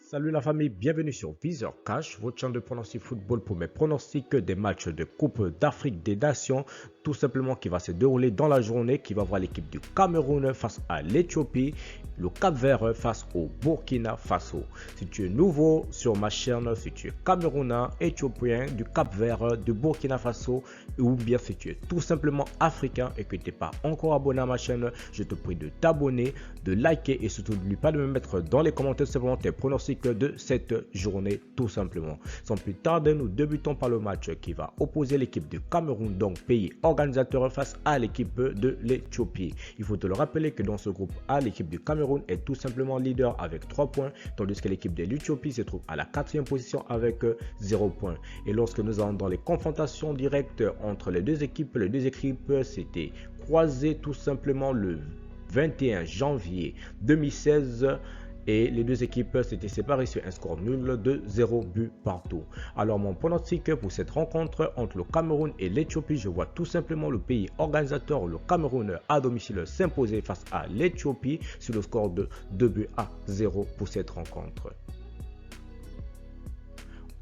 Salut la famille, bienvenue sur Viseur Cash, votre chaîne de pronostic football pour mes pronostics des matchs de Coupe d'Afrique des Nations, tout simplement qui va se dérouler dans la journée, qui va voir l'équipe du Cameroun face à l'Éthiopie, le Cap-Vert face au Burkina Faso. Si tu es nouveau sur ma chaîne, si tu es Camerounais, Éthiopien, du Cap-Vert, du Burkina Faso, ou bien si tu es tout simplement africain et que tu n'es pas encore abonné à ma chaîne, je te prie de t'abonner, de liker et surtout n'oublie pas de me mettre dans les commentaires simplement tes pronostics de cette journée tout simplement. Sans plus tarder, nous débutons par le match qui va opposer l'équipe du Cameroun, donc pays organisateur, face à l'équipe de l'Éthiopie. Il faut te le rappeler que dans ce groupe A, l'équipe du Cameroun est tout simplement leader avec 3 points, tandis que l'équipe de l'Éthiopie se trouve à la 4e position avec 0 points. Et lorsque nous allons dans les confrontations directes entre les deux équipes s'étaient croisées tout simplement le 21 janvier 2016 et les deux équipes s'étaient séparées sur un score nul de 0 but partout. Alors mon pronostic pour cette rencontre entre le Cameroun et l'Éthiopie, je vois tout simplement le pays organisateur, le Cameroun, à domicile s'imposer face à l'Éthiopie sur le score de 2 buts à 0 pour cette rencontre.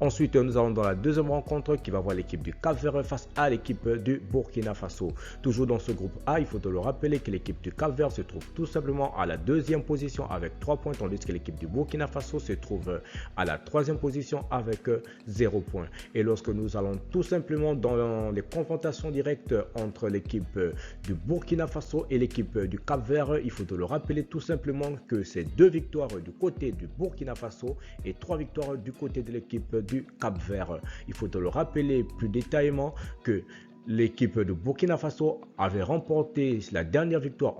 Ensuite, nous allons dans la deuxième rencontre qui va voir l'équipe du Cap-Vert face à l'équipe du Burkina Faso. Toujours dans ce groupe A, il faut te le rappeler que l'équipe du Cap-Vert se trouve tout simplement à la 2e position avec 3 points, tandis que l'équipe du Burkina Faso se trouve à la 3e position avec 0 points. Et lorsque nous allons tout simplement dans les confrontations directes entre l'équipe du Burkina Faso et l'équipe du Cap-Vert, il faut te le rappeler tout simplement que c'est 2 victoires du côté du Burkina Faso et 3 victoires du côté de l'équipe du Cap-Vert. Il faut te le rappeler plus détaillement que l'équipe de Burkina Faso avait remporté la dernière victoire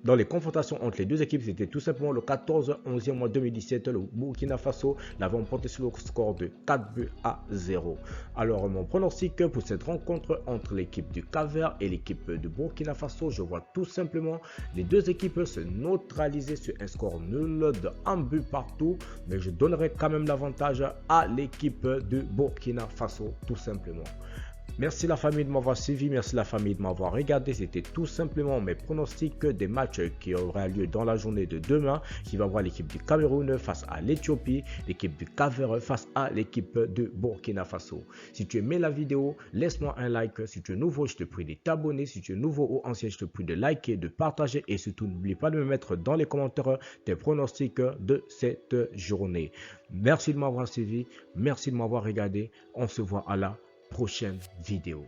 dans les confrontations entre les deux équipes. C'était tout simplement le 14-11e mois 2017. Le Burkina Faso l'avait remporté sur le score de 4 buts à 0. Alors mon pronostic pour cette rencontre entre l'équipe du Cap-Vert et l'équipe de Burkina Faso, je vois tout simplement les deux équipes se neutraliser sur un score nul de 1 but partout. Mais je donnerai quand même l'avantage à l'équipe de Burkina Faso tout simplement. Merci la famille de m'avoir suivi, merci la famille de m'avoir regardé. C'était tout simplement mes pronostics des matchs qui aura lieu dans la journée de demain, qui va voir l'équipe du Cameroun face à l'Éthiopie, l'équipe du Cap-Vert face à l'équipe de Burkina Faso. Si tu aimais la vidéo, laisse-moi un like. Si tu es nouveau, je te prie de t'abonner. Si tu es nouveau ou ancien, je te prie de liker, de partager et surtout n'oublie pas de me mettre dans les commentaires tes pronostics de cette journée. Merci de m'avoir suivi, merci de m'avoir regardé. On se voit à la prochaine vidéo.